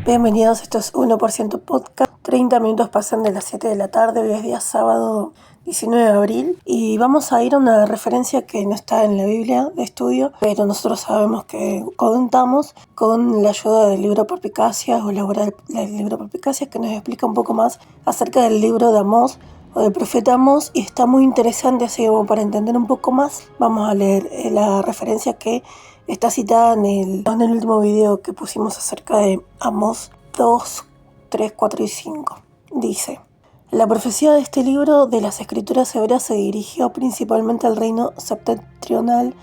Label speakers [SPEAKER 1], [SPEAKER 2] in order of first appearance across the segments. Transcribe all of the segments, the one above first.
[SPEAKER 1] Bienvenidos, esto es 1% Podcast. 30 minutos pasan de las 7 de la tarde, hoy es día sábado 19 de abril y vamos a ir a una referencia que no está en la Biblia de estudio, pero nosotros sabemos que contamos con la ayuda del libro Perspicacias o la obra del libro Perspicacias, que nos explica un poco más acerca del libro de Amós o del profeta Amós, y está muy interesante, así como para entender un poco más vamos a leer la referencia que está citada en el último video que pusimos acerca de Amós 2, 3, 4 y 5. Dice: la profecía de este libro de las escrituras hebreas se dirigió principalmente al reino septentrional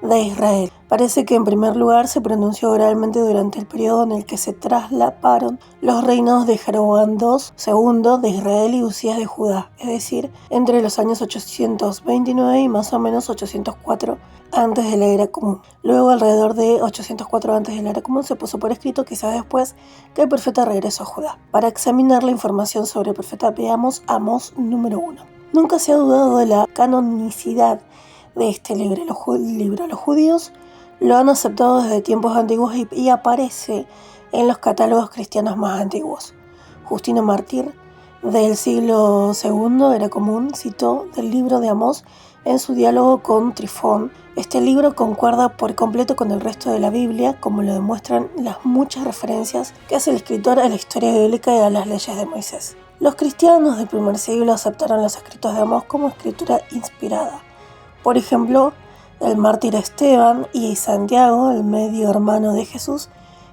[SPEAKER 1] de Israel. Parece que en primer lugar se pronunció oralmente durante el periodo en el que se traslaparon los reinos de Jeroboam II de Israel y Usías de Judá, es decir, entre los años 829 y más o menos 804 antes de la era común. Luego, alrededor de 804 antes de la era común, se puso por escrito, quizás después, que el profeta regresó a Judá. Para examinar la información sobre el profeta, veamos Amós número 1. Nunca se ha dudado de la canonicidad de este libro. Los judíos lo han aceptado desde tiempos antiguos y aparece en los catálogos cristianos más antiguos. Justino Mártir, del siglo II era común, citó del libro de Amós en su diálogo con Trifón. Este libro concuerda por completo con el resto de la Biblia, como lo demuestran las muchas referencias que hace el escritor a la historia bíblica y a las leyes de Moisés. Los cristianos del primer siglo aceptaron los escritos de Amós como escritura inspirada. Por ejemplo, el mártir Esteban y Santiago, el medio hermano de Jesús,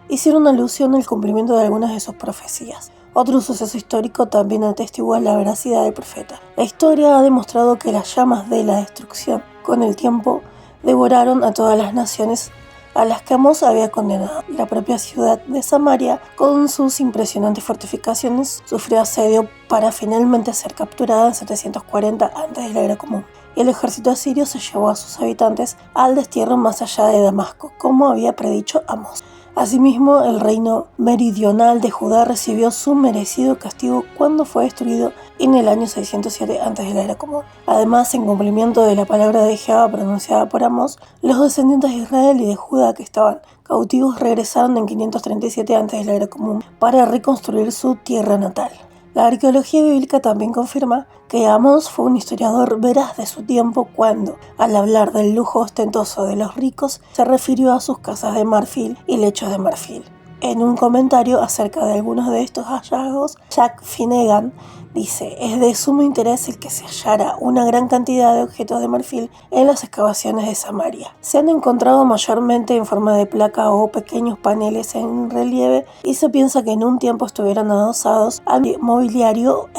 [SPEAKER 1] hicieron alusión al cumplimiento de algunas de sus profecías. Otro suceso histórico también atestigua la veracidad del profeta. La historia ha demostrado que las llamas de la destrucción, con el tiempo, devoraron a todas las naciones a las que Amós había condenado. La propia ciudad de Samaria, con sus impresionantes fortificaciones, sufrió asedio para finalmente ser capturada en 740 antes de la era común. Y el ejército asirio se llevó a sus habitantes al destierro más allá de Damasco, como había predicho Amós. Asimismo, el reino meridional de Judá recibió su merecido castigo cuando fue destruido en el año 607 antes de la era común. Además, en cumplimiento de la palabra de Jehová pronunciada por Amós, los descendientes de Israel y de Judá que estaban cautivos regresaron en 537 antes de la era común para reconstruir su tierra natal. La arqueología bíblica también confirma que Amós fue un historiador veraz de su tiempo cuando, al hablar del lujo ostentoso de los ricos, se refirió a sus casas de marfil y lechos de marfil. En un comentario acerca de algunos de estos hallazgos, Jack Finnegan dice: es de sumo interés el que se hallara una gran cantidad de objetos de marfil en las excavaciones de Samaria. Se han encontrado mayormente en forma de placa o pequeños paneles en relieve y se piensa que en un tiempo estuvieron adosados al mobiliario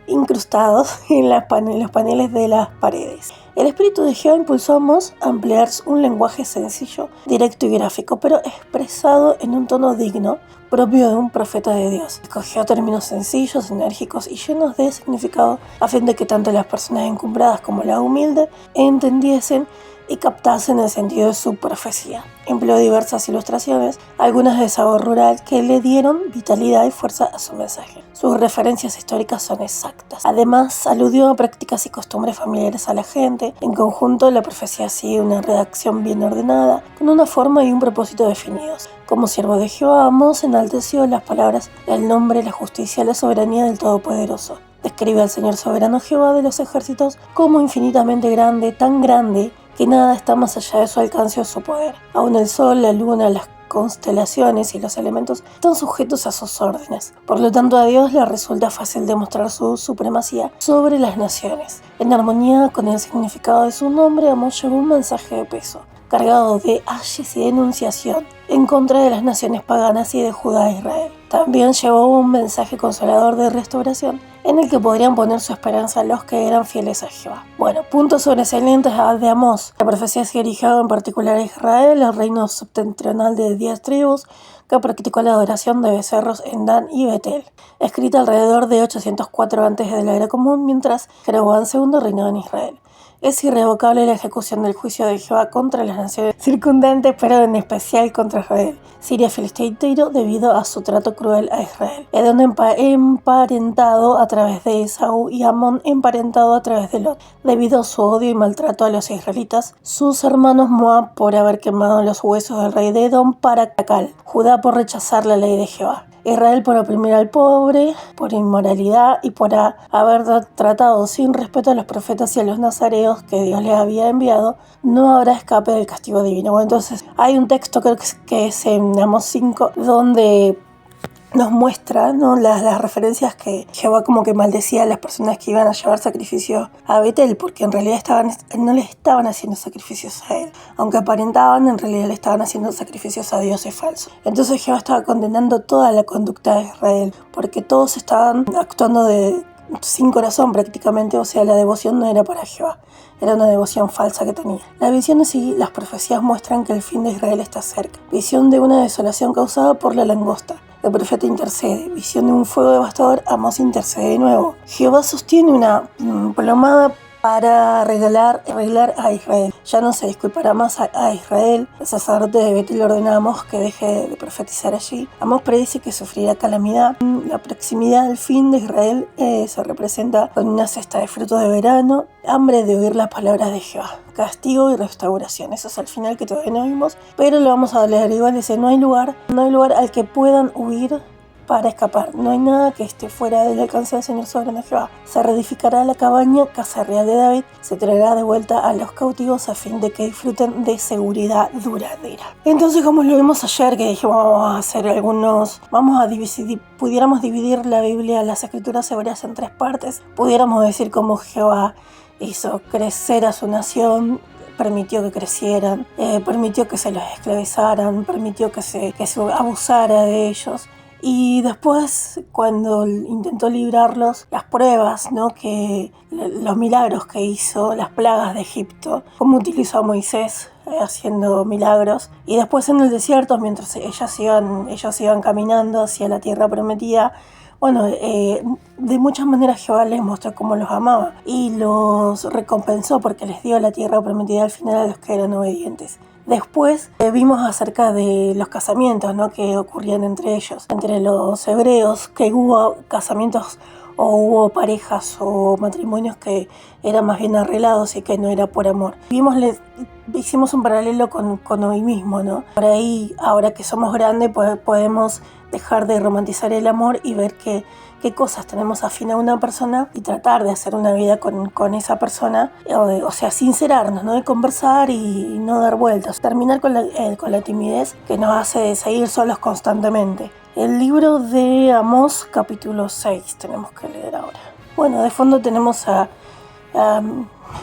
[SPEAKER 1] incrustados en los paneles de las paredes. El Espíritu de Jehová impulsó a Amós a emplear un lenguaje sencillo, directo y gráfico, pero expresado en un tono digno, propio de un profeta de Dios. Escogió términos sencillos, enérgicos y llenos de significado a fin de que tanto las personas encumbradas como las humildes entendiesen y captasen el sentido de su profecía. Empleó diversas ilustraciones, algunas de sabor rural, que le dieron vitalidad y fuerza a su mensaje. Sus referencias históricas son exactas. Además, aludió a prácticas y costumbres familiares a la gente. En conjunto, la profecía sigue una redacción bien ordenada, con una forma y un propósito definidos. Como siervo de Jehová, Amós enalteció las palabras, el nombre, la justicia, la soberanía del Todopoderoso. Describe al Señor soberano Jehová de los ejércitos como infinitamente grande, tan grande que nada está más allá de su alcance o su poder. Aún el sol, la luna, las constelaciones y los elementos están sujetos a sus órdenes. Por lo tanto, a Dios le resulta fácil demostrar su supremacía sobre las naciones. En armonía con el significado de su nombre, Amós llevó un mensaje de peso, cargado de ayes y denunciación en contra de las naciones paganas y de Judá e Israel. También llevó un mensaje consolador de restauración en el que podrían poner su esperanza los que eran fieles a Jehová. Bueno, puntos sobresalientes de Amós. La profecía se dirigió en particular a Israel, el reino septentrional de 10 tribus, que practicó la adoración de becerros en Dan y Betel, escrita alrededor de 804 antes de la era común, mientras Jeroboam II reinaba en Israel. Es irrevocable la ejecución del juicio de Jehová contra las naciones circundantes, pero en especial contra Israel. Siria Filistea y Tiro, debido a su trato cruel a Israel. Edom emparentado a través de Esaú y Amón emparentado a través de Lot, debido a su odio y maltrato a los israelitas. Sus hermanos Moab por haber quemado los huesos del rey de Edom para Cacal. Judá por rechazar la ley de Jehová. Israel por oprimir al pobre, por inmoralidad y por haber tratado sin respeto a los profetas y a los nazareos que Dios les había enviado. No habrá escape del castigo divino. Bueno, entonces hay un texto, creo que es en Amós 5, donde nos muestra, ¿no?, las referencias que Jehová como que maldecía a las personas que iban a llevar sacrificios a Betel, porque en realidad no le estaban haciendo sacrificios a él. Aunque aparentaban, en realidad le estaban haciendo sacrificios a dioses falsos. Entonces Jehová estaba condenando toda la conducta de Israel, porque todos estaban actuando sin corazón prácticamente, o sea, la devoción no era para Jehová. Era una devoción falsa que tenía. Las visiones y las profecías muestran que el fin de Israel está cerca. Visión de una desolación causada por la langosta. El profeta intercede. Visión de un fuego devastador. Amós intercede de nuevo. Jehová sostiene una plomada para arreglar a Israel. Ya no se disculpará más a Israel. El sacerdote de Betel ordena a Amós que deje de profetizar allí. Amós predice que sufrirá calamidad. La proximidad del fin de Israel se representa con una cesta de frutos de verano, hambre de oír las palabras de Jehová, castigo y restauración. Eso es al final, que todavía no vimos, pero lo vamos a leer igual. Dice: no hay lugar al que puedan huir para escapar. No hay nada que esté fuera del alcance del Señor soberano Jehová. Se reedificará la cabaña, casa real de David. Se traerá de vuelta a los cautivos a fin de que disfruten de seguridad duradera. Entonces, como lo vimos ayer, que dijimos pudiéramos dividir la Biblia, las escrituras hebreas, en 3 partes. Pudiéramos decir cómo Jehová hizo crecer a su nación, permitió que crecieran, permitió que se los esclavizaran, permitió que se abusara de ellos. Y después, cuando intentó librarlos, las pruebas, ¿no?, los milagros que hizo, las plagas de Egipto, cómo utilizó a Moisés haciendo milagros. Y después en el desierto, mientras ellos iban caminando hacia la tierra prometida, bueno, de muchas maneras Jehová les mostró cómo los amaba y los recompensó porque les dio la tierra prometida al final a los que eran obedientes. Después vimos acerca de los casamientos, ¿no?, que ocurrían entre ellos, entre los hebreos, que hubo casamientos o hubo parejas o matrimonios que eran más bien arreglados y que no era por amor. Hicimos un paralelo con hoy mismo, ¿no? Por ahí, ahora que somos grandes, podemos dejar de romantizar el amor y ver qué cosas tenemos afín a una persona y tratar de hacer una vida con esa persona, o sea, sincerarnos, ¿no?, de conversar y no dar vueltas, terminar con la timidez que nos hace seguir solos constantemente. El libro de Amós, capítulo 6, tenemos que leer ahora. Bueno, de fondo tenemos a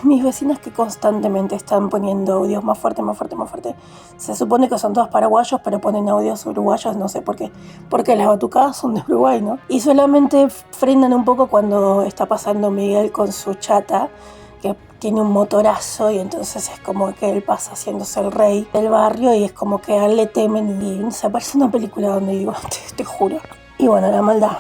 [SPEAKER 1] mis vecinas que constantemente están poniendo audios más fuerte. Se supone que son todos paraguayos, pero ponen audios uruguayos, no sé por qué. Porque las batucadas son de Uruguay, ¿no? Y solamente frenan un poco cuando está pasando Miguel con su chata, que tiene un motorazo, y entonces es como que él pasa haciéndose el rey del barrio y es como que a él le temen y se parece una película donde digo, te juro. Y bueno, la maldad,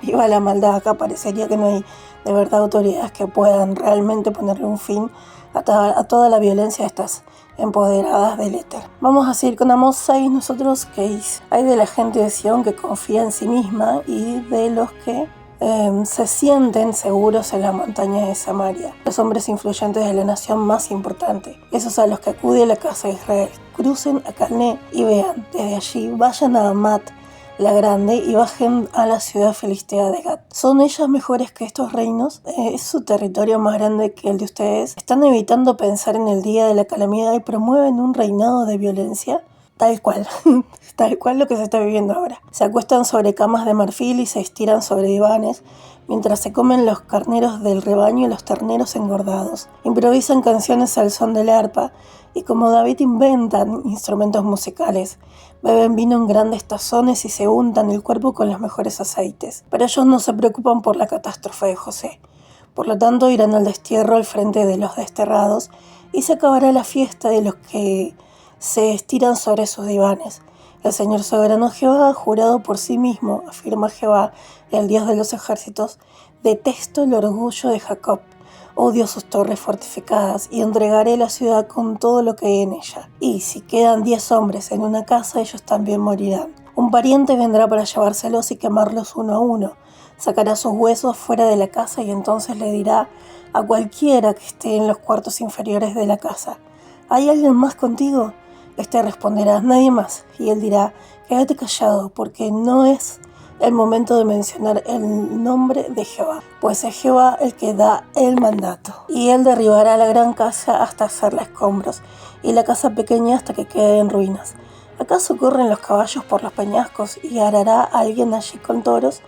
[SPEAKER 1] viva la maldad. Acá parecería que no hay de verdad autoridades que puedan realmente ponerle un fin a toda la violencia de estas empoderadas del éter. Vamos a seguir con Amós 6, nosotros, que dice: hay de la gente de Sión que confía en sí misma y de los que se sienten seguros en las montañas de Samaria, los hombres influyentes de la nación más importante, esos a los que acude a la casa de Israel. Crucen a Calné y vean, desde allí vayan a Amat la grande y bajen a la ciudad filistea de Gat. ¿Son ellas mejores que estos reinos? ¿Es su territorio más grande que el de ustedes? ¿Están evitando pensar en el día de la calamidad y promueven un reinado de violencia? Tal cual lo que se está viviendo ahora. Se acuestan sobre camas de marfil y se estiran sobre divanes, mientras se comen los carneros del rebaño y los terneros engordados. Improvisan canciones al son del arpa, y como David inventan instrumentos musicales. Beben vino en grandes tazones y se untan el cuerpo con los mejores aceites. Pero ellos no se preocupan por la catástrofe de José. Por lo tanto, irán al destierro al frente de los desterrados, y se acabará la fiesta de los que se estiran sobre sus divanes. El Señor soberano Jehová ha jurado por sí mismo, afirma Jehová, el Dios de los ejércitos: detesto el orgullo de Jacob, Odio sus torres fortificadas y entregaré la ciudad con todo lo que hay en ella. Y si quedan 10 hombres en una casa, ellos también morirán. Un pariente vendrá para llevárselos y quemarlos uno a uno. Sacará sus huesos fuera de la casa y entonces le dirá a cualquiera que esté en los cuartos inferiores de la casa: ¿hay alguien más contigo? Este responderá: nadie más. Y él dirá: quédate callado, porque no es el momento de mencionar el nombre de Jehová, pues es Jehová el que da el mandato. Y él derribará la gran casa hasta hacerla escombros, y la casa pequeña hasta que quede en ruinas. ¿Acaso corren los caballos por los peñascos y arará alguien allí con toros?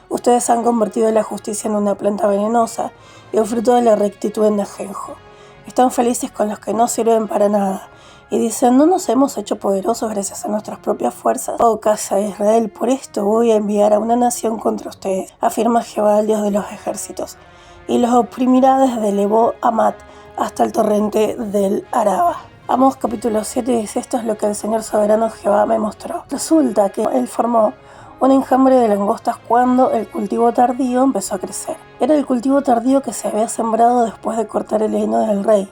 [SPEAKER 1] Ustedes han convertido la justicia en una planta venenosa y el fruto de la rectitud en ajenjo. Están felices con los que no sirven para nada y dicen: ¿no nos hemos hecho poderosos gracias a nuestras propias fuerzas? Oh casa de Israel, por esto voy a enviar a una nación contra ustedes, afirma Jehová, el Dios de los ejércitos, y los oprimirá desde Lebo Amat hasta el torrente del Araba. Amós capítulo 7 dice: esto es lo que el Señor soberano Jehová me mostró. Resulta que él formó un enjambre de langostas cuando el cultivo tardío empezó a crecer. Era el cultivo tardío que se había sembrado después de cortar el heno del rey,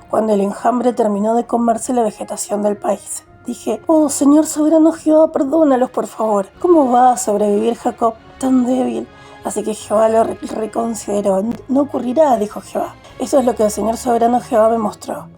[SPEAKER 1] cuando el enjambre terminó de comerse la vegetación del país. Dije: oh Señor soberano Jehová, perdónalos por favor. ¿Cómo va a sobrevivir Jacob tan débil? Así que Jehová lo reconsideró. No ocurrirá, dijo Jehová. Esto es lo que el Señor soberano Jehová me mostró.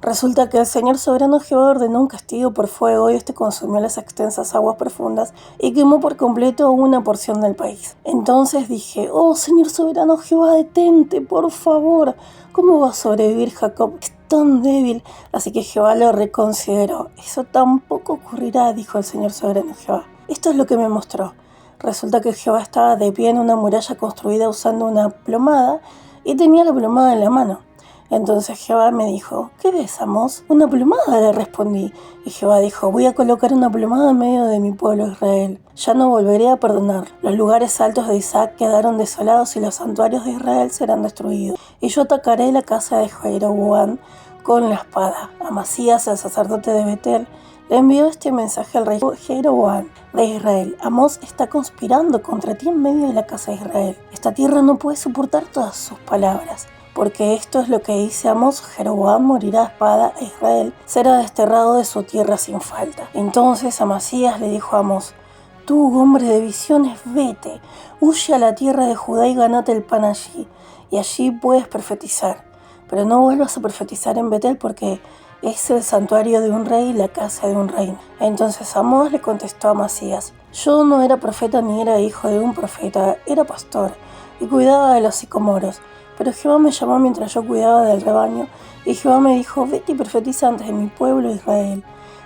[SPEAKER 1] Resulta que el Señor soberano Jehová ordenó un castigo por fuego y este consumió las extensas aguas profundas y quemó por completo una porción del país. Entonces dije: oh Señor soberano Jehová, detente, por favor. ¿Cómo va a sobrevivir Jacob? Es tan débil. Así que Jehová lo reconsideró. Eso tampoco ocurrirá, dijo el Señor soberano Jehová. Esto es lo que me mostró. Resulta que Jehová estaba de pie en una muralla construida usando una plomada y tenía la plomada en la mano. Entonces Jehová me dijo: ¿qué ves, Amós? Una plomada, le respondí. Y Jehová dijo: voy a colocar una plomada en medio de mi pueblo Israel. Ya no volveré a perdonar. Los lugares altos de Isaac quedaron desolados y los santuarios de Israel serán destruidos. Y yo atacaré la casa de Jeroboam con la espada. Amasías, el sacerdote de Betel, le envió este mensaje al rey Jeroboam de Israel: Amós está conspirando contra ti en medio de la casa de Israel. Esta tierra no puede soportar todas sus palabras. Porque esto es lo que dice Amós: Jeroboam morirá a espada e Israel será desterrado de su tierra sin falta. Entonces Amasías le dijo a Amós: tú, hombre de visiones, vete, huye a la tierra de Judá y gánate el pan allí, y allí puedes profetizar. Pero no vuelvas a profetizar en Betel, porque es el santuario de un rey y la casa de un reino. Entonces Amós le contestó a Amasías: yo no era profeta ni era hijo de un profeta, era pastor y cuidaba de los sicomoros. Pero Jehová me llamó mientras yo cuidaba del rebaño, y Jehová me dijo: vete y profetiza antes de mi pueblo Israel.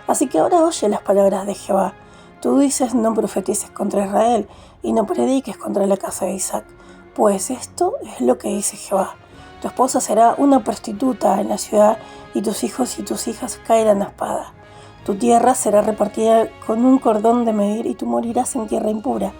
[SPEAKER 1] Así que ahora oye las palabras de Jehová. Tú dices: no profetices contra Israel, y no prediques contra la casa de Isaac. Pues esto es lo que dice Jehová: tu esposa será una prostituta en la ciudad, y tus hijos y tus hijas caerán a espada. Tu tierra será repartida con un cordón de medir, y tú morirás en tierra impura.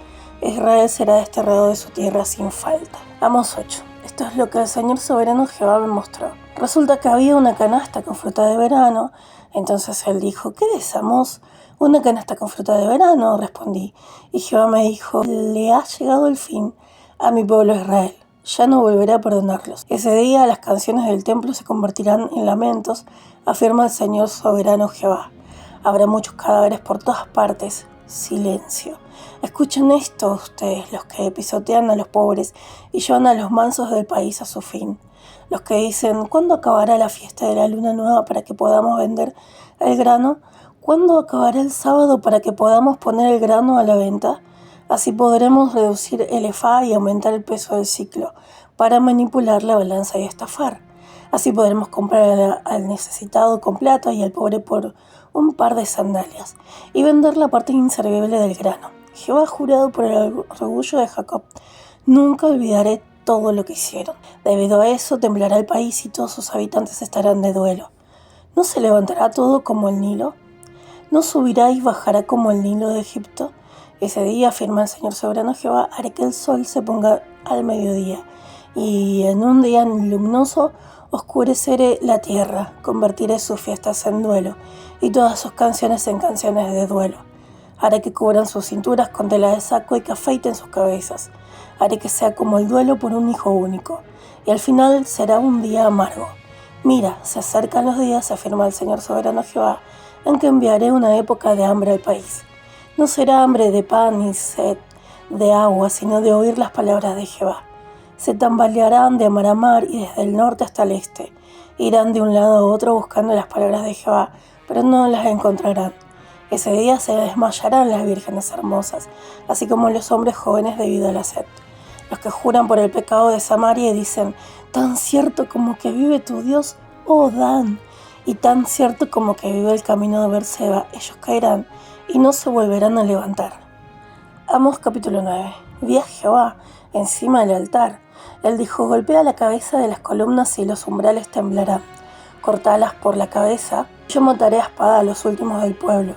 [SPEAKER 1] Israel será desterrado de su tierra sin falta. Amós 8. Esto es lo que el Señor soberano Jehová me mostró. Resulta que había una canasta con fruta de verano. Entonces él dijo: ¿qué es, Amós? Una canasta con fruta de verano, respondí. Y Jehová me dijo: le ha llegado el fin a mi pueblo Israel. Ya no volveré a perdonarlos. Ese día las canciones del templo se convertirán en lamentos, afirma el Señor soberano Jehová. Habrá muchos cadáveres por todas partes. Silencio. Escuchen esto ustedes, los que pisotean a los pobres y llevan a los mansos del país a su fin. Los que dicen: ¿cuándo acabará la fiesta de la luna nueva para que podamos vender el grano? ¿Cuándo acabará el sábado para que podamos poner el grano a la venta? Así podremos reducir el efá y aumentar el peso del ciclo, para manipular la balanza y estafar. Así podremos comprar al necesitado con plata y al pobre por un par de sandalias, y vender la parte inservible del grano. Jehová ha jurado por el orgullo de Jacob: nunca olvidaré todo lo que hicieron. Debido a eso temblará el país y todos sus habitantes estarán de duelo. ¿No se levantará todo como el Nilo? ¿No subirá y bajará como el Nilo de Egipto? Ese día, afirma el Señor soberano Jehová, haré que el sol se ponga al mediodía, y en un día luminoso oscureceré la tierra, convertiré sus fiestas en duelo, y todas sus canciones en canciones de duelo. Haré que cubran sus cinturas con tela de saco y que afeiten sus cabezas. Haré que sea como el duelo por un hijo único, y al final será un día amargo. Mira, se acercan los días, afirma el Señor soberano Jehová, en que enviaré una época de hambre al país. No será hambre de pan ni sed de agua, sino de oír las palabras de Jehová. Se tambalearán de mar a mar y desde el norte hasta el este. Irán de un lado a otro buscando las palabras de Jehová, pero no las encontrarán. Ese día se desmayarán las vírgenes hermosas, así como los hombres jóvenes debido a la sed. Los que juran por el pecado de Samaria y dicen, tan cierto como que vive tu Dios, oh Dan, y tan cierto como que vive el camino de Berseba, ellos caerán y no se volverán a levantar. Amós capítulo 9. Vi a Jehová encima del altar. Él dijo, golpea la cabeza de las columnas y los umbrales temblarán. Cortalas por la cabeza, yo mataré a espada a los últimos del pueblo.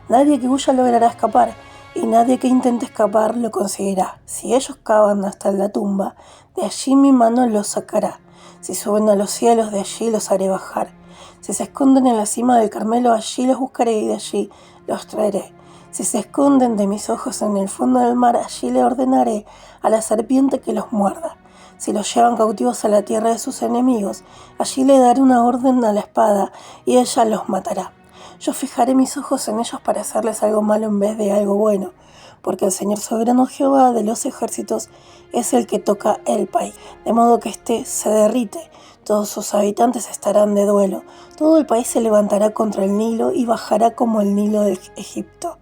[SPEAKER 1] Nadie que huya logrará escapar, y nadie que intente escapar lo conseguirá. Si ellos cavan hasta la tumba, de allí mi mano los sacará. Si suben a los cielos, de allí los haré bajar. Si se esconden en la cima del Carmelo, allí los buscaré y de allí los traeré. Si se esconden de mis ojos en el fondo del mar, allí le ordenaré a la serpiente que los muerda. Si los llevan cautivos a la tierra de sus enemigos, allí le daré una orden a la espada y ella los matará. Yo fijaré mis ojos en ellos para hacerles algo malo en vez de algo bueno, porque el Señor soberano Jehová de los ejércitos es el que toca el país, de modo que éste se derrite. Todos sus habitantes estarán de duelo. Todo el país se levantará contra el Nilo y bajará como el Nilo de Egipto.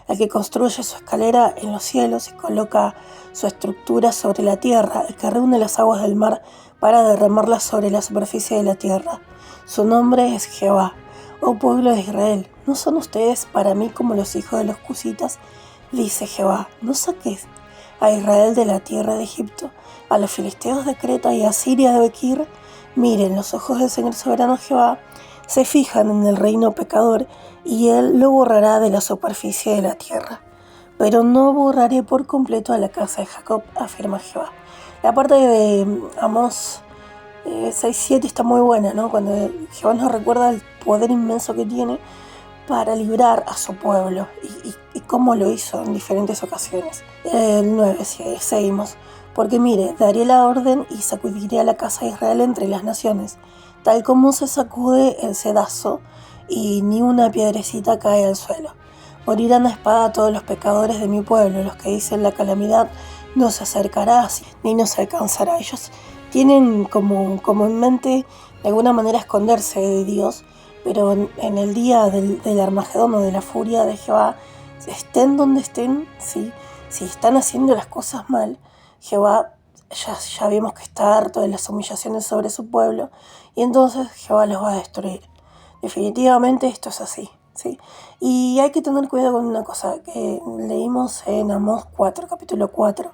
[SPEAKER 1] El que construye su escalera en los cielos y coloca su estructura sobre la tierra, el que reúne las aguas del mar para derramarlas sobre la superficie de la tierra. Su nombre es Jehová. Oh pueblo de Israel, ¿no son ustedes para mí como los hijos de los cusitas? Dice Jehová, no saques a Israel de la tierra de Egipto, a los filisteos de Creta y a Siria de Bequir. Miren, los ojos del Señor soberano Jehová se fijan en el reino pecador, y él lo borrará de la superficie de la tierra. Pero no borraré por completo a la casa de Jacob, afirma Jehová. La parte de Amós 6:7 está muy buena, ¿no? Cuando Jehová nos recuerda el poder inmenso que tiene para librar a su pueblo y cómo lo hizo en diferentes ocasiones. El 9, seguimos. Porque mire, daré la orden y sacudiré a la casa de Israel entre las naciones, tal como se sacude el cedazo y ni una piedrecita cae al suelo. Morirán a espada todos los pecadores de mi pueblo, los que dicen la calamidad no se acercará ni nos alcanzará. Ellos tienen como en mente de alguna manera esconderse de Dios, pero en el día del Armagedón o de la furia de Jehová, estén donde estén, ¿sí? Si están haciendo las cosas mal, Jehová ya vimos que está harto de las humillaciones sobre su pueblo, y entonces Jehová los va a destruir. Definitivamente esto es así, ¿sí? Y hay que tener cuidado con una cosa que leímos en Amós 4, capítulo 4,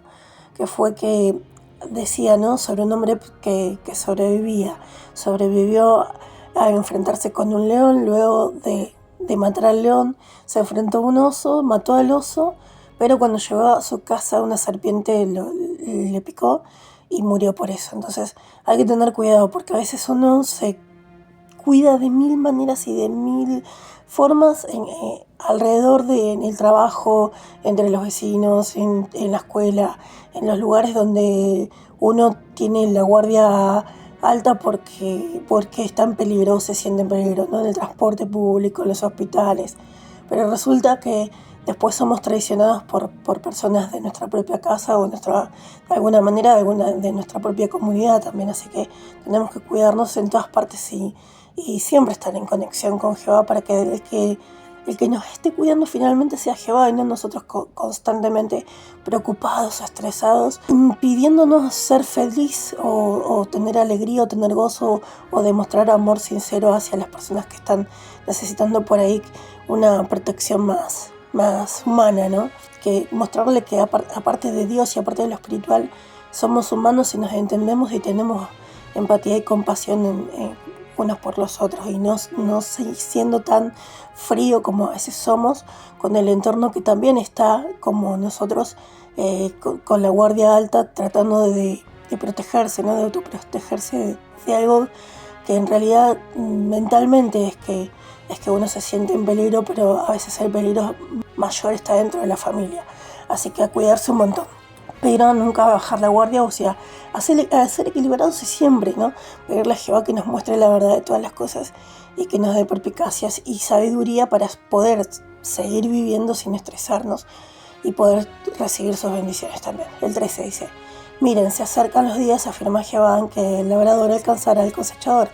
[SPEAKER 1] que fue que decía, ¿no?, sobre un hombre que sobrevivió a enfrentarse con un león. Luego de matar al león, se enfrentó a un oso, mató al oso, pero cuando llegó a su casa una serpiente le picó y murió por eso. Entonces hay que tener cuidado, porque a veces uno se cuida de mil maneras y de mil formas alrededor en el trabajo, entre los vecinos, en la escuela, en los lugares donde uno tiene la guardia alta porque está en peligro, se siente en peligro, ¿no? En el transporte público, en los hospitales. Pero resulta que después somos traicionados por personas de nuestra propia casa o de alguna manera de nuestra propia comunidad también. Así que tenemos que cuidarnos en todas partes y siempre estar en conexión con Jehová, para que el que nos esté cuidando finalmente sea Jehová y no nosotros constantemente preocupados o estresados, impidiéndonos ser feliz o tener alegría o tener gozo o demostrar amor sincero hacia las personas que están necesitando por ahí una protección más humana, ¿no? Que mostrarle que aparte de Dios y aparte de lo espiritual, somos humanos y nos entendemos y tenemos empatía y compasión unos por los otros, y no siendo tan frío como a veces somos con el entorno que también está como nosotros, con la guardia alta, tratando de protegerse, ¿no? De autoprotegerse de algo que en realidad mentalmente es que uno se siente en peligro, pero a veces el peligro mayor está dentro de la familia. Así que a cuidarse un montón. pero nunca bajar la guardia, o sea, a ser equilibrados siempre, ¿no? Pedirle a Jehová que nos muestre la verdad de todas las cosas y que nos dé perspicacias y sabiduría para poder seguir viviendo sin estresarnos y poder recibir sus bendiciones también. El 13 dice: miren, se acercan los días, afirma Jehová, en que el labrador alcanzará al cosechador,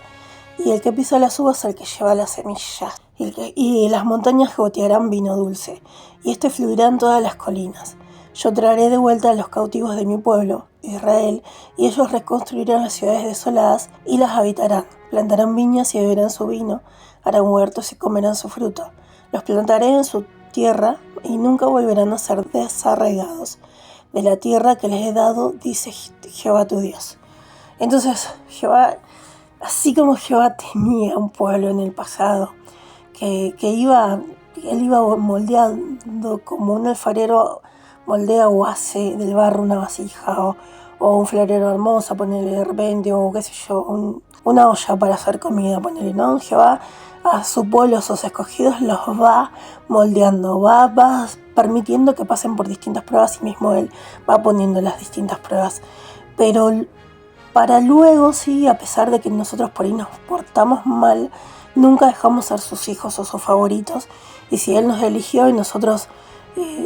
[SPEAKER 1] y el que pisa las uvas al que lleva las semillas, y las montañas gotearán vino dulce, y fluirá en todas las colinas. Yo traeré de vuelta a los cautivos de mi pueblo, Israel, y ellos reconstruirán las ciudades desoladas y las habitarán. Plantarán viñas y beberán su vino, harán huertos y comerán su fruto. Los plantaré en su tierra y nunca volverán a ser desarraigados de la tierra que les he dado, dice Jehová tu Dios. Entonces, Jehová, así como Jehová tenía un pueblo en el pasado, él iba moldeando como un alfarero moldea o hace del barro una vasija o un florero hermoso, ponerle de repente, o qué sé yo, una olla para hacer comida, ponerle, ¿no? Jehová a su pueblo, a sus escogidos, los va moldeando, va permitiendo que pasen por distintas pruebas y mismo Él va poniendo las distintas pruebas. Pero para luego, sí, a pesar de que nosotros por ahí nos portamos mal, nunca dejamos ser sus hijos o sus favoritos. Y si Él nos eligió y nosotros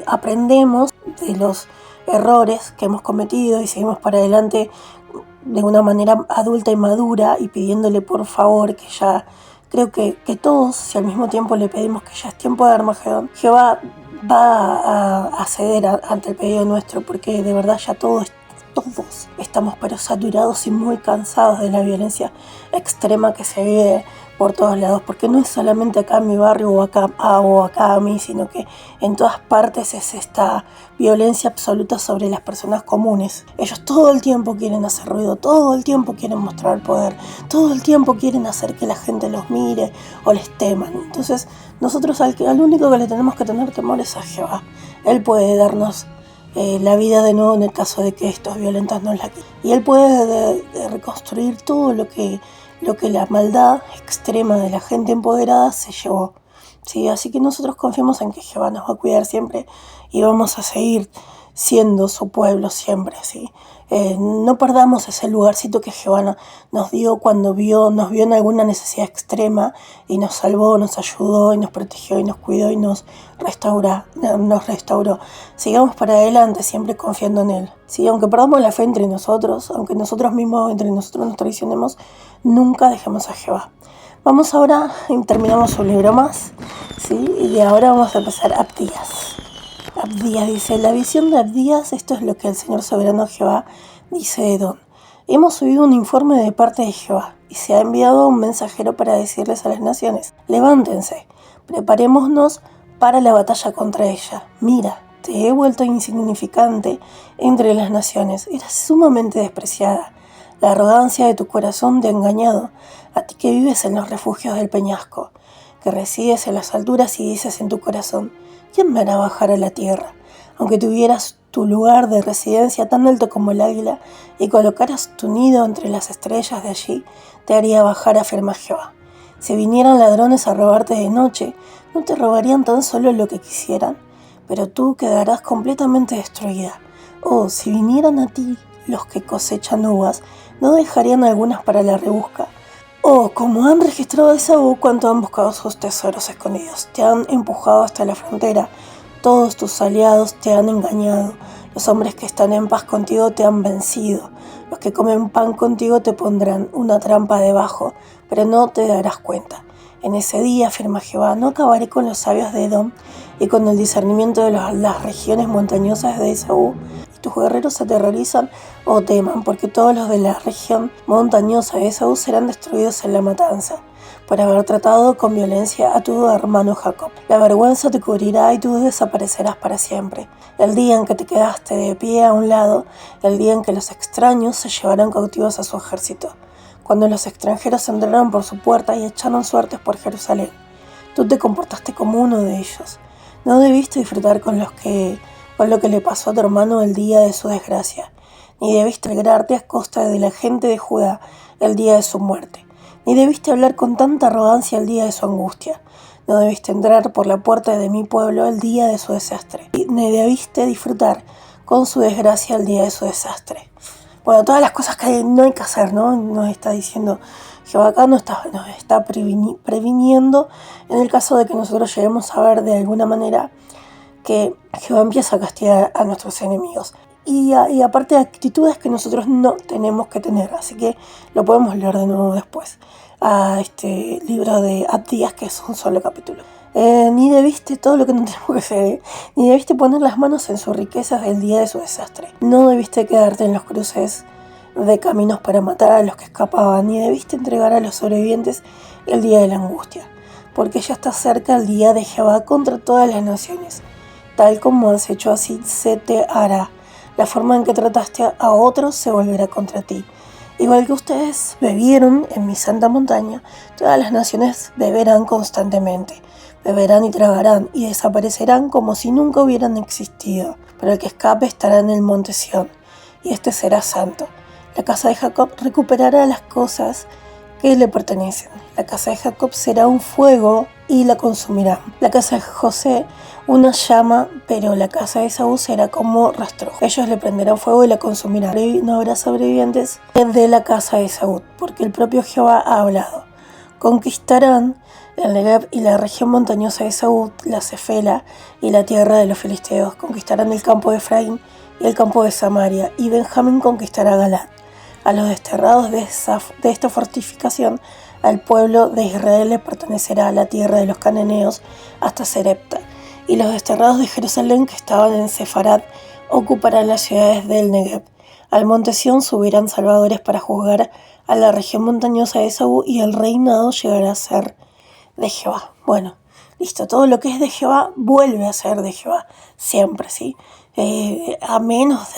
[SPEAKER 1] aprendemos de los errores que hemos cometido y seguimos para adelante de una manera adulta y madura y pidiéndole por favor que ya, creo que todos, si al mismo tiempo le pedimos que ya es tiempo de Armagedón, Jehová va a ceder ante el pedido nuestro, porque de verdad ya todos estamos pero saturados y muy cansados de la violencia extrema que se vive por todos lados, porque no es solamente acá en mi barrio o acá a mí, sino que en todas partes es esta violencia absoluta sobre las personas comunes. Ellos todo el tiempo quieren hacer ruido, todo el tiempo quieren mostrar poder, todo el tiempo quieren hacer que la gente los mire o les teman. Entonces nosotros al único que le tenemos que tener temor es a Jehová. Él puede darnos la vida de nuevo en el caso de que estos violentos nos la quiten. Y Él puede reconstruir todo lo que la maldad extrema de la gente empoderada se llevó. ¿Sí? Así que nosotros confiamos en que Jehová nos va a cuidar siempre y vamos a seguir siendo su pueblo siempre. ¿Sí? No perdamos ese lugarcito que Jehová nos dio cuando nos vio en alguna necesidad extrema y nos salvó, nos ayudó y nos protegió y nos cuidó y nos restauró. Sigamos para adelante siempre confiando en Él. ¿Sí? Aunque perdamos la fe entre nosotros, aunque nosotros mismos entre nosotros nos traicionemos, nunca dejemos a Jehová. Vamos ahora, y terminamos un libro más, ¿sí? Y ahora vamos a empezar Abdías. Abdías dice: la visión de Abdías, esto es lo que el Señor soberano Jehová dice de Edom. Hemos oído un informe de parte de Jehová, y se ha enviado un mensajero para decirles a las naciones: levántense, preparémonos para la batalla contra ella. Mira, te he vuelto insignificante entre las naciones, eras sumamente despreciada. La arrogancia de tu corazón te ha engañado, a ti que vives en los refugios del peñasco, que resides en las alturas y dices en tu corazón: ¿quién me hará bajar a la tierra? Aunque tuvieras tu lugar de residencia tan alto como el águila y colocaras tu nido entre las estrellas de allí, te haría bajar, afirma Jehová. Si vinieran ladrones a robarte de noche, no te robarían tan solo lo que quisieran, pero tú quedarás completamente destruida. Oh, si vinieran a ti los que cosechan uvas, no dejarían algunas para la rebusca. Oh, como han registrado a Esaú, cuánto han buscado sus tesoros escondidos. Te han empujado hasta la frontera. Todos tus aliados te han engañado. Los hombres que están en paz contigo te han vencido. Los que comen pan contigo te pondrán una trampa debajo, pero no te darás cuenta. En ese día, afirma Jehová, no acabaré con los sabios de Edom y con el discernimiento de las regiones montañosas de Esaú. Tus guerreros se aterrorizan o teman, porque todos los de la región montañosa de Esaú serán destruidos en la matanza, por haber tratado con violencia a tu hermano Jacob. La vergüenza te cubrirá y tú desaparecerás para siempre. El día en que te quedaste de pie a un lado, el día en que los extraños se llevarán cautivos a su ejército, cuando los extranjeros entraron por su puerta y echaron suertes por Jerusalén. Tú te comportaste como uno de ellos. No debiste disfrutar con lo que le pasó a tu hermano el día de su desgracia, ni debiste alegrarte a costa de la gente de Judá el día de su muerte, ni debiste hablar con tanta arrogancia el día de su angustia, no debiste entrar por la puerta de mi pueblo el día de su desastre, ni debiste disfrutar con su desgracia el día de su desastre. Bueno, todas las cosas que no hay que hacer, ¿no? Nos está diciendo Jehová acá, nos está previniendo en el caso de que nosotros lleguemos a ver de alguna manera que Jehová empieza a castigar a nuestros enemigos. Y aparte de actitudes que nosotros no tenemos que tener, así que lo podemos leer de nuevo después, a este libro de Abdías, que es un solo capítulo. Ni debiste, todo lo que no tenemos que hacer, ni debiste poner las manos en sus riquezas del día de su desastre. No debiste quedarte en los cruces de caminos para matar a los que escapaban, ni debiste entregar a los sobrevivientes el día de la angustia, porque ya está cerca el día de Jehová contra todas las naciones. Tal como has hecho, así se te hará. La forma en que trataste a otros se volverá contra ti. Igual que ustedes bebieron en mi santa montaña, todas las naciones beberán constantemente. Beberán y tragarán y desaparecerán como si nunca hubieran existido. Pero el que escape estará en el monte Sión, y este será santo. La casa de Jacob recuperará las cosas que le pertenecen. La casa de Jacob será un fuego y la consumirá. La casa de José una llama, pero la casa de Esaú será como rastrojo. Ellos le prenderán fuego y la consumirán. No habrá sobrevivientes de la casa de Esaú, porque el propio Jehová ha hablado. Conquistarán el Negev y la región montañosa de Esaú, la Cefela y la tierra de los filisteos. Conquistarán el campo de Efraín y el campo de Samaria, y Benjamín conquistará Galaad. A los desterrados de esta fortificación, al pueblo de Israel le pertenecerá la tierra de los cananeos hasta Serepta. Y los desterrados de Jerusalén que estaban en Sefarad ocuparán las ciudades del Negev. Al monte Sión subirán salvadores para juzgar a la región montañosa de Esaú, y el reinado llegará a ser de Jehová. Bueno, listo, todo lo que es de Jehová vuelve a ser de Jehová, siempre, ¿sí? A menos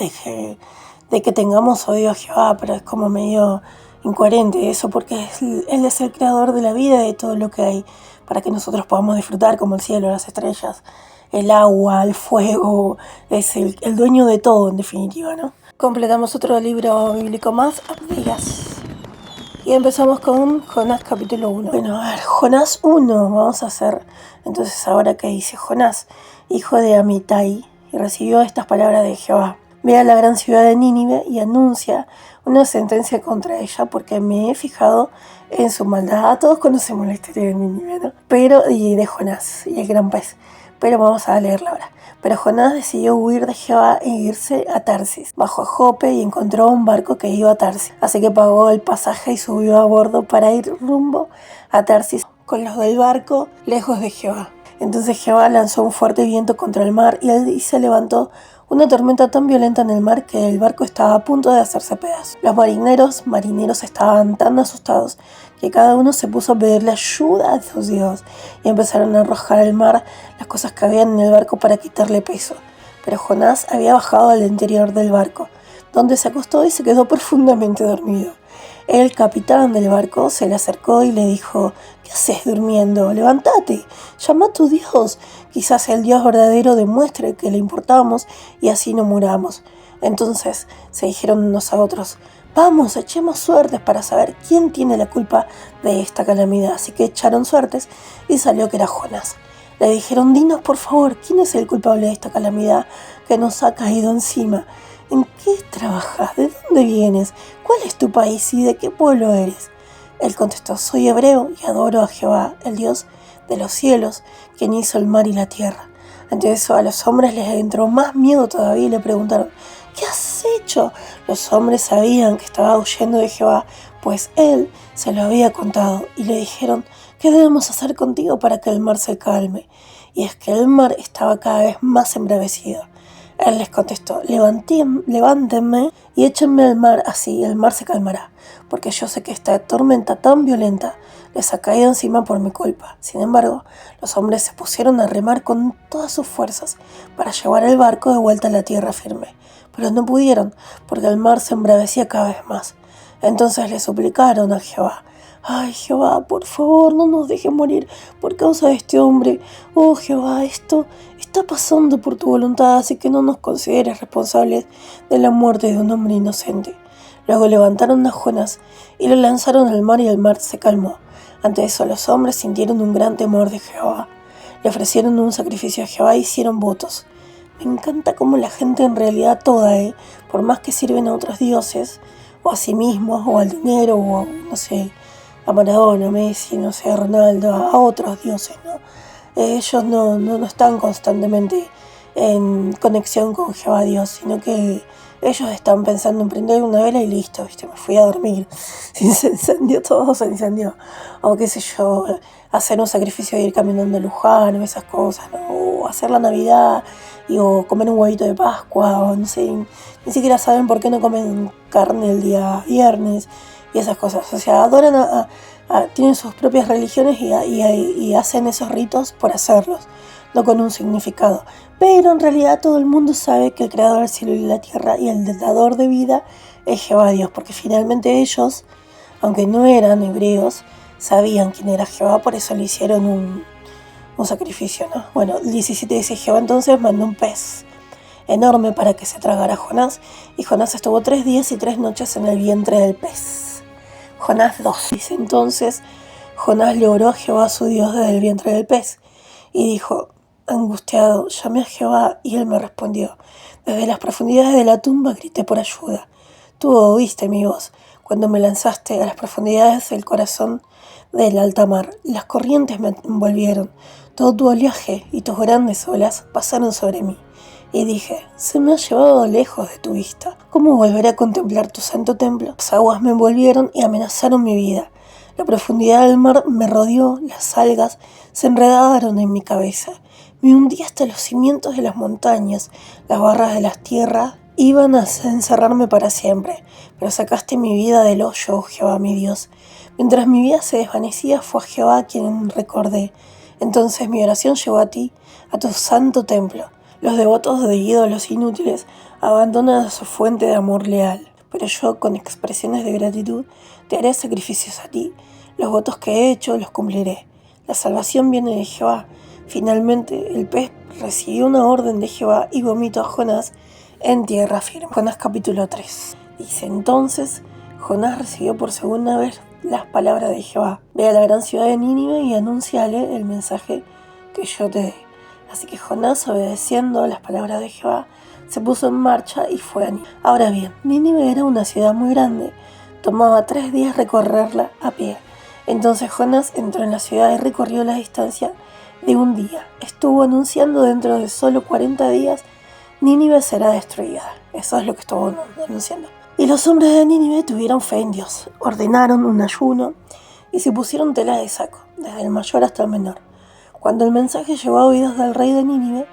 [SPEAKER 1] de que tengamos odio a Jehová, pero es como medio incoherente eso, porque Él es el creador de la vida y de todo lo que hay, para que nosotros podamos disfrutar, como el cielo, las estrellas, el agua, el fuego. Es el dueño de todo, en definitiva, ¿no? Completamos otro libro bíblico más, Abdías. Y empezamos con Jonás capítulo 1. Bueno, a ver, Jonás 1 vamos a hacer. Entonces ahora que dice Jonás, hijo de Amitai, y recibió estas palabras de Jehová. Ve a la gran ciudad de Nínive y anuncia una sentencia contra ella, porque me he fijado en su maldad. Todos conocemos la historia de Nínive, ¿no? Y de Jonás y el gran pez. Pero vamos a leerla ahora. Pero Jonás decidió huir de Jehová e irse a Tarsis. Bajó a Jope y encontró un barco que iba a Tarsis. Así que pagó el pasaje y subió a bordo para ir rumbo a Tarsis con los del barco lejos de Jehová. Entonces Jehová lanzó un fuerte viento contra el mar y se levantó una tormenta tan violenta en el mar que el barco estaba a punto de hacerse pedazos. Los marineros estaban tan asustados que cada uno se puso a pedirle ayuda a sus dioses y empezaron a arrojar al mar las cosas que habían en el barco para quitarle peso. Pero Jonás había bajado al interior del barco, donde se acostó y se quedó profundamente dormido. El capitán del barco se le acercó y le dijo: ¿Qué haces durmiendo? Levántate, llama a tu Dios. Quizás el Dios verdadero demuestre que le importamos y así no muramos. Entonces se dijeron unos a otros: vamos, echemos suertes para saber quién tiene la culpa de esta calamidad. Así que echaron suertes y salió que era Jonás. Le dijeron: dinos por favor, ¿quién es el culpable de esta calamidad que nos ha caído encima? ¿En qué trabajas? ¿De dónde vienes? ¿Cuál es tu país y de qué pueblo eres? Él contestó: soy hebreo y adoro a Jehová, el Dios de los cielos, quien hizo el mar y la tierra. Ante eso a los hombres les entró más miedo todavía y le preguntaron: ¿qué has hecho? Los hombres sabían que estaba huyendo de Jehová, pues él se lo había contado, y le dijeron: ¿qué debemos hacer contigo para que el mar se calme? Y es que el mar estaba cada vez más embravecido. Él les contestó: levántenme y échenme al mar, así el mar se calmará, porque yo sé que esta tormenta tan violenta les ha caído encima por mi culpa. Sin embargo, los hombres se pusieron a remar con todas sus fuerzas para llevar el barco de vuelta a la tierra firme, pero no pudieron, porque el mar se embravecía cada vez más. Entonces le suplicaron a Jehová: ay, Jehová, por favor, no nos dejes morir por causa de este hombre. Oh, Jehová, esto está pasando por tu voluntad, así que no nos consideres responsables de la muerte de un hombre inocente. Luego levantaron a Jonás y lo lanzaron al mar, y el mar se calmó. Ante eso los hombres sintieron un gran temor de Jehová. Le ofrecieron un sacrificio a Jehová e hicieron votos. Me encanta cómo la gente en realidad toda, por más que sirven a otros dioses, o a sí mismos, o al dinero, o no sé, a Maradona, a Messi, no sé, a Ronaldo, a otros dioses, ¿no? Ellos no están constantemente en conexión con Jehová Dios, sino que ellos están pensando en prender una vela y listo, ¿viste? Me fui a dormir. Si se incendió todo, se incendió. O qué sé yo, hacer un sacrificio de ir caminando a Luján o esas cosas, ¿no? O hacer la Navidad o comer un huevito de Pascua, o no sé, ni siquiera saben por qué no comen carne el día viernes y esas cosas. O sea, adoran tienen sus propias religiones y hacen esos ritos por hacerlos, no con un significado. Pero en realidad todo el mundo sabe que el creador del cielo y la tierra y el dador de vida es Jehová Dios, porque finalmente ellos, aunque no eran hebreos, sabían quién era Jehová, por eso le hicieron un sacrificio, ¿no? Bueno, el 17 dice: Jehová entonces mandó un pez enorme para que se tragara a Jonás, y Jonás estuvo 3 días y 3 noches en el vientre del pez. Jonás 2 dice: entonces Jonás le oró a Jehová su Dios desde el vientre del pez, y dijo, angustiado, llamé a Jehová, y él me respondió. Desde las profundidades de la tumba grité por ayuda. Tú oíste mi voz cuando me lanzaste a las profundidades del corazón del alta mar. Las corrientes me envolvieron, todo tu oleaje y tus grandes olas pasaron sobre mí. Y dije, se me ha llevado lejos de tu vista. ¿Cómo volveré a contemplar tu santo templo? Las aguas me envolvieron y amenazaron mi vida. La profundidad del mar me rodeó, las algas se enredaron en mi cabeza. Me hundí hasta los cimientos de las montañas, las barras de las tierras iban a encerrarme para siempre. Pero sacaste mi vida del hoyo, oh Jehová mi Dios. Mientras mi vida se desvanecía, fue a Jehová a quien recordé. Entonces mi oración llegó a ti, a tu santo templo. Los devotos de ídolos inútiles abandonan su fuente de amor leal, pero yo, con expresiones de gratitud, te haré sacrificios a ti. Los votos que he hecho los cumpliré. La salvación viene de Jehová. Finalmente, el pez recibió una orden de Jehová y vomitó a Jonás en tierra firme. Jonás capítulo 3. Dice, entonces Jonás recibió por segunda vez las palabras de Jehová. Ve a la gran ciudad de Nínive y anúnciale el mensaje que yo te dé. Así que Jonás, obedeciendo las palabras de Jehová, se puso en marcha y fue a Nínive. Ahora bien, Nínive era una ciudad muy grande. Tomaba 3 días recorrerla a pie. Entonces Jonás entró en la ciudad y recorrió la distancia de un día. Estuvo anunciando dentro de solo 40 días, Nínive será destruida. Eso es lo que estuvo anunciando. Y los hombres de Nínive tuvieron fe en Dios. Ordenaron un ayuno y se pusieron tela de saco, desde el mayor hasta el menor. Cuando el mensaje llegó a oídos del rey de Nínive,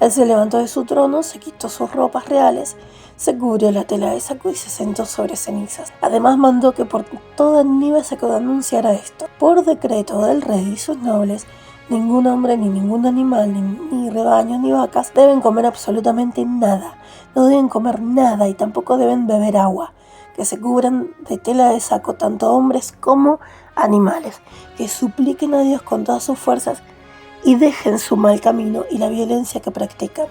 [SPEAKER 1] él se levantó de su trono, se quitó sus ropas reales, se cubrió la tela de saco y se sentó sobre cenizas. Además mandó que por toda Nínive se anunciara esto. Por decreto del rey y sus nobles, ningún hombre, ni ningún animal, ni rebaños, ni vacas deben comer absolutamente nada. No deben comer nada y tampoco deben beber agua. Que se cubran de tela de saco tanto hombres como animales. Que supliquen a Dios con todas sus fuerzas y dejen su mal camino y la violencia que practican.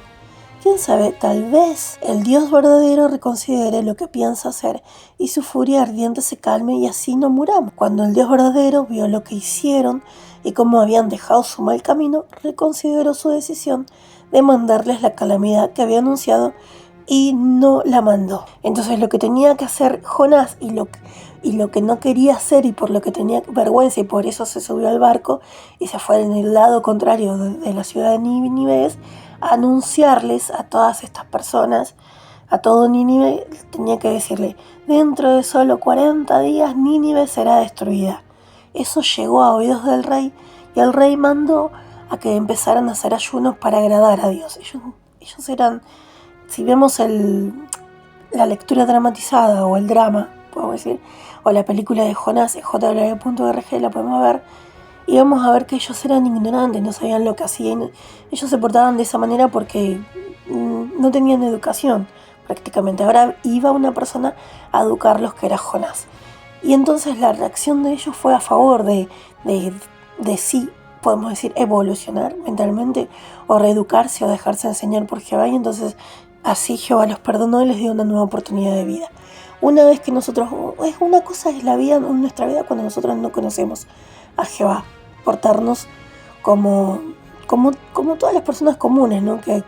[SPEAKER 1] Quién sabe, tal vez el Dios verdadero reconsidere lo que piensa hacer y su furia ardiente se calme y así no muramos. Cuando el Dios verdadero vio lo que hicieron y cómo habían dejado su mal camino, reconsideró su decisión de mandarles la calamidad que había anunciado y no la mandó. Entonces lo que tenía que hacer Jonás y lo que no quería hacer y por lo que tenía vergüenza y por eso se subió al barco y se fue en el lado contrario de la ciudad de Nínive, a anunciarles a todas estas personas, a todo Nínive, tenía que decirle, dentro de solo 40 días Nínive será destruida. Eso llegó a oídos del rey y el rey mandó a que empezaran a hacer ayunos para agradar a Dios. Ellos eran, si vemos la lectura dramatizada o el drama, podemos decir, o la película de Jonás, JW.RG, la podemos ver, y vamos a ver que ellos eran ignorantes, no sabían lo que hacían. Ellos se portaban de esa manera porque no tenían educación prácticamente. Ahora iba una persona a educarlos, que era Jonás. Y entonces la reacción de ellos fue a favor de sí, podemos decir, evolucionar mentalmente, o reeducarse, o dejarse enseñar por Jehová. Y entonces así Jehová los perdonó y les dio una nueva oportunidad de vida. Una vez que nosotros, una cosa es la vida en nuestra vida cuando nosotros no conocemos a Jehová, portarnos como todas las personas comunes, ¿no? Que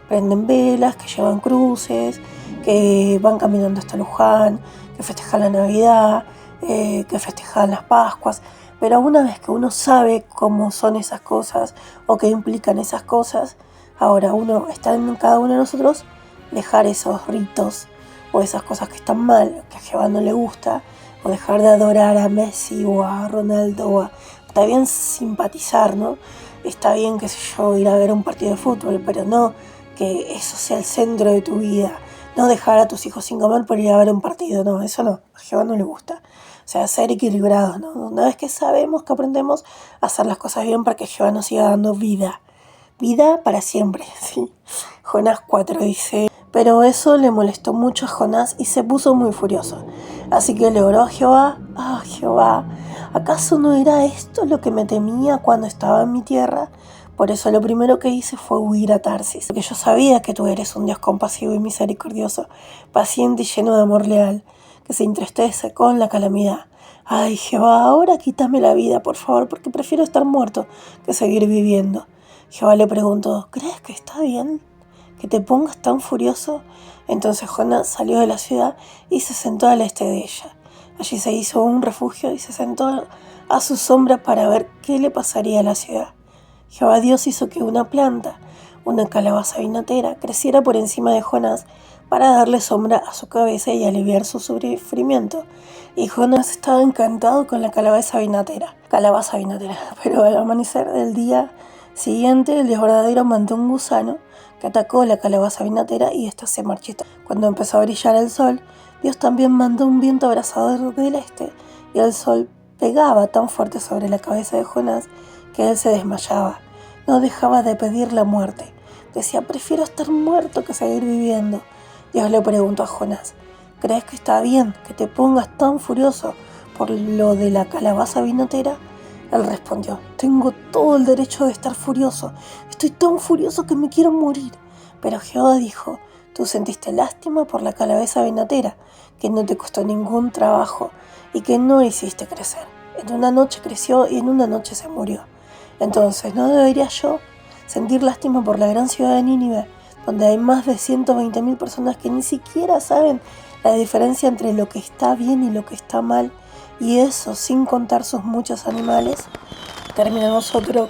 [SPEAKER 1] prenden velas, que llevan cruces, que van caminando hasta Luján, que festejan la Navidad, que festejan las Pascuas. Pero una vez que uno sabe cómo son esas cosas o qué implican esas cosas, ahora está en cada uno de nosotros dejar esos ritos o esas cosas que están mal, que a Jehová no le gusta, o dejar de adorar a Messi o a Ronaldo. Está bien simpatizar, ¿no? Está bien, qué sé yo, ir a ver un partido de fútbol, pero no que eso sea el centro de tu vida. No dejar a tus hijos sin comer por ir a ver un partido, no, eso no, a Jehová no le gusta. O sea, ser equilibrados, ¿no? Una vez que sabemos, que aprendemos a hacer las cosas bien para que Jehová nos siga dando vida. Vida para siempre, ¿sí? Jonás 4 dice, pero eso le molestó mucho a Jonás y se puso muy furioso. Así que le oró a Jehová, Jehová, ¿acaso no era esto lo que me temía cuando estaba en mi tierra? Por eso lo primero que hice fue huir a Tarsis, porque yo sabía que tú eres un Dios compasivo y misericordioso, paciente y lleno de amor leal, que se entristece con la calamidad. Ay, Jehová, ahora quítame la vida, por favor, porque prefiero estar muerto que seguir viviendo. Jehová le preguntó, ¿crees que está bien que te pongas tan furioso? Entonces Jonás salió de la ciudad y se sentó al este de ella. Allí se hizo un refugio y se sentó a su sombra para ver qué le pasaría a la ciudad. Jehová Dios hizo que una planta, una calabaza vinatera, creciera por encima de Jonás para darle sombra a su cabeza y aliviar su sufrimiento. Y Jonás estaba encantado con la calabaza vinatera, pero al amanecer del día siguiente el desbordadero mandó un gusano que atacó la calabaza vinatera y ésta se marchitó. Cuando empezó a brillar el sol, Dios también mandó un viento abrasador del este y el sol pegaba tan fuerte sobre la cabeza de Jonás que él se desmayaba. No dejaba de pedir la muerte. Decía, prefiero estar muerto que seguir viviendo. Dios le preguntó a Jonás, ¿crees que está bien que te pongas tan furioso por lo de la calabaza vinatera? Él respondió, tengo todo el derecho de estar furioso. Estoy tan furioso que me quiero morir. Pero Jehová dijo, tú sentiste lástima por la calabaza vinatera, que no te costó ningún trabajo y que no hiciste crecer. En una noche creció y en una noche se murió. Entonces, ¿no debería yo sentir lástima por la gran ciudad de Nínive, donde hay más de 120.000 personas que ni siquiera saben la diferencia entre lo que está bien y lo que está mal? Y eso sin contar sus muchos animales. Terminamos otro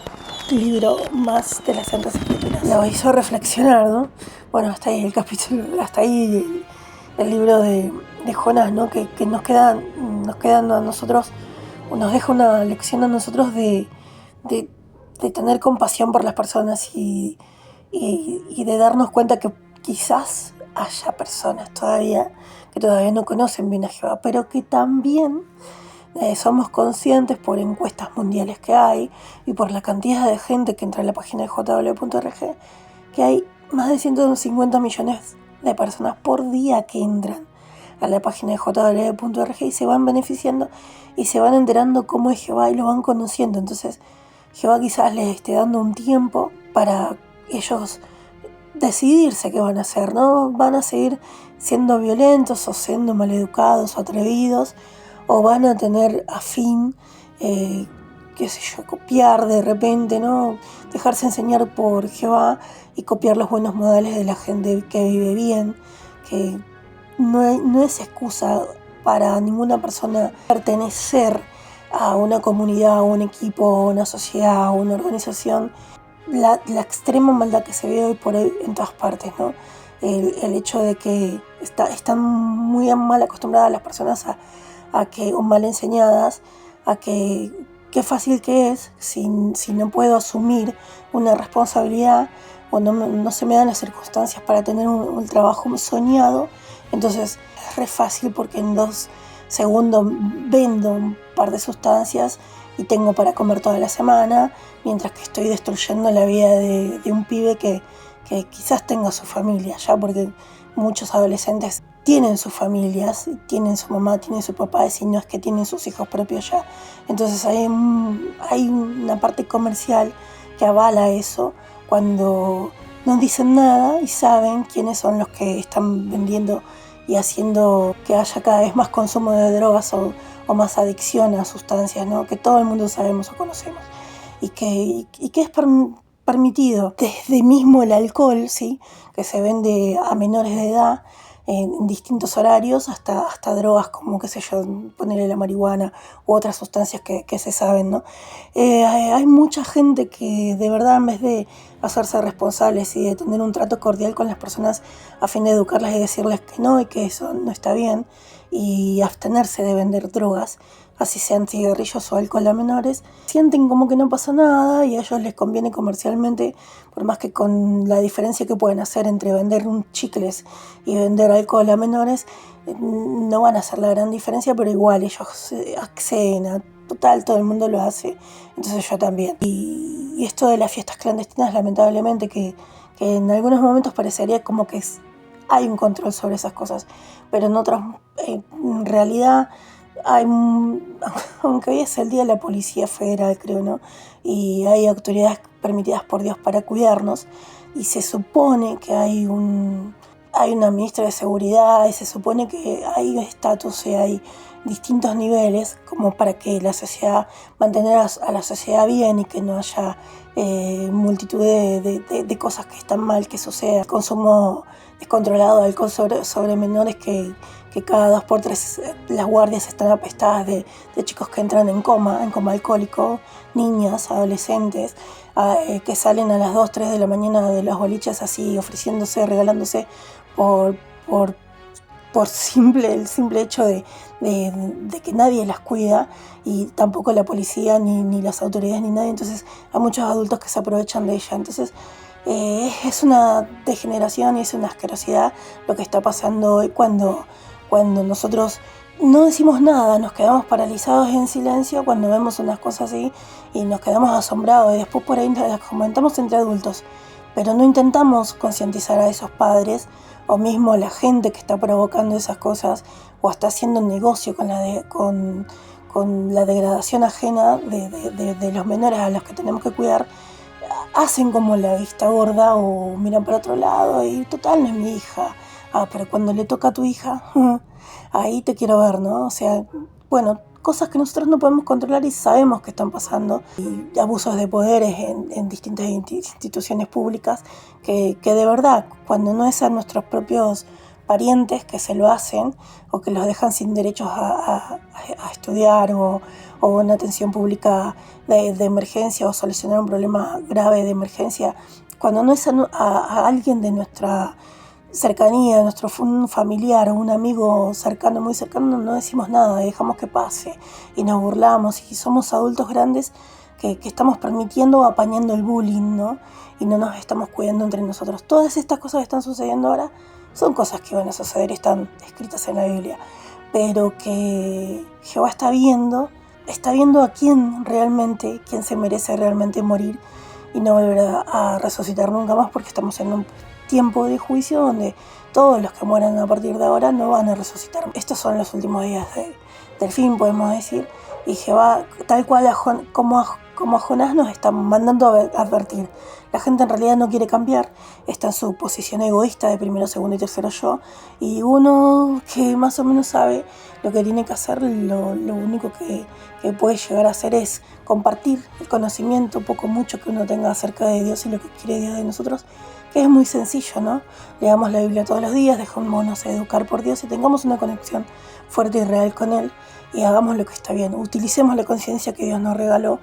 [SPEAKER 1] libro más de las Santas Escrituras. Lo hizo reflexionar, ¿no? Bueno, hasta ahí el capítulo, hasta ahí el libro de Jonás, ¿no? Que nos quedan a nosotros, nos deja una lección a nosotros de tener compasión por las personas y de darnos cuenta que quizás haya personas que todavía no conocen bien a Jehová, pero que también somos conscientes por encuestas mundiales que hay y por la cantidad de gente que entra en la página de jw.org, que hay más de 150 millones de personas por día que entran a la página de jw.org y se van beneficiando y se van enterando cómo es Jehová y lo van conociendo. Entonces Jehová quizás les esté dando un tiempo para ellos decidirse qué van a hacer, ¿no? Van a seguir siendo violentos o siendo maleducados o atrevidos, o van a tener a fin, copiar de repente, ¿no? Dejarse enseñar por Jehová y copiar los buenos modales de la gente que vive bien, que no es excusa para ninguna persona pertenecer a una comunidad, a un equipo, a una sociedad, a una organización. La extrema maldad que se ve hoy por hoy en todas partes, ¿no? El hecho de que están muy mal acostumbradas las personas o mal enseñadas, a que qué fácil que es si no puedo asumir una responsabilidad o no se me dan las circunstancias para tener un trabajo soñado. Entonces es re fácil porque en 2 segundos vendo un par de sustancias y tengo para comer toda la semana, mientras que estoy destruyendo la vida de un pibe que quizás tenga su familia ya, porque muchos adolescentes tienen sus familias, tienen su mamá, tienen su papá, y no es que tienen sus hijos propios ya. Entonces hay una parte comercial que avala eso cuando no dicen nada y saben quiénes son los que están vendiendo y haciendo que haya cada vez más consumo de drogas o más adicción a sustancias, ¿no? Que todo el mundo sabemos o conocemos. Y que es permitido desde mismo el alcohol, ¿sí? Que se vende a menores de edad en distintos horarios, hasta drogas como, qué sé yo, ponerle la marihuana u otras sustancias que se saben, ¿no? Hay mucha gente que de verdad, en vez de hacerse responsables y de tener un trato cordial con las personas a fin de educarlas y decirles que no y que eso no está bien, y abstenerse de vender drogas, así sean cigarrillos o alcohol a menores, sienten como que no pasa nada y a ellos les conviene comercialmente, por más que con la diferencia que pueden hacer entre vender un chicles y vender alcohol a menores, no van a hacer la gran diferencia, pero igual ellos acceden a total, todo el mundo lo hace, entonces yo también. Y esto de las fiestas clandestinas, lamentablemente, que en algunos momentos parecería como que hay un control sobre esas cosas, pero en otros, en realidad, hay, aunque hoy es el día de la Policía Federal, creo, ¿no? Y hay autoridades permitidas por Dios para cuidarnos, y se supone que hay una ministra de seguridad, y se supone que hay estatus y hay distintos niveles como para que la sociedad, mantener a la sociedad bien y que no haya multitud de cosas que están mal que suceda. Consumo descontrolado de alcohol sobre menores, que cada 2 por 3 las guardias están apestadas de chicos que entran en coma alcohólico, niñas, adolescentes, que salen a las 2, 3 de la mañana de las boliches así, ofreciéndose, regalándose por el simple hecho de que nadie las cuida, y tampoco la policía, ni las autoridades, ni nadie. Entonces hay muchos adultos que se aprovechan de ella. Entonces es una degeneración y es una asquerosidad lo que está pasando hoy, cuando nosotros no decimos nada, nos quedamos paralizados en silencio cuando vemos unas cosas así y nos quedamos asombrados, y después por ahí las comentamos entre adultos, pero no intentamos concientizar a esos padres o mismo a la gente que está provocando esas cosas o está haciendo negocio con la degradación ajena de los menores a los que tenemos que cuidar. Hacen como la vista gorda o miran para otro lado y total, no es mi hija. Pero cuando le toca a tu hija, ahí te quiero ver, ¿no? O sea, bueno, cosas que nosotros no podemos controlar y sabemos que están pasando, y abusos de poderes en distintas instituciones públicas, que de verdad, cuando no es a nuestros propios parientes que se lo hacen o que los dejan sin derechos a estudiar o una atención pública de emergencia, o solucionar un problema grave de emergencia, cuando no es a alguien de nuestra cercanía, nuestro familiar o un amigo cercano, muy cercano, no decimos nada, dejamos que pase y nos burlamos, y somos adultos grandes que estamos permitiendo o apañando el bullying, ¿no? Y no nos estamos cuidando entre nosotros. Todas estas cosas que están sucediendo ahora son cosas que van a suceder, están escritas en la Biblia, pero que Jehová está viendo a quién se merece realmente morir y no volver a resucitar nunca más, porque estamos en un tiempo de juicio donde todos los que mueran a partir de ahora no van a resucitar. Estos son los últimos días del fin, podemos decir, y Jehová, tal cual como a Jonás, nos está mandando a advertir. La gente en realidad no quiere cambiar, está en su posición egoísta de primero, segundo y tercero yo, y uno que más o menos sabe lo que tiene que hacer, lo único que puede llegar a hacer es compartir el conocimiento, poco mucho que uno tenga acerca de Dios y lo que quiere Dios de nosotros, que es muy sencillo, ¿no? Leamos la Biblia todos los días, dejémonos educar por Dios y tengamos una conexión fuerte y real con Él, y hagamos lo que está bien. Utilicemos la conciencia que Dios nos regaló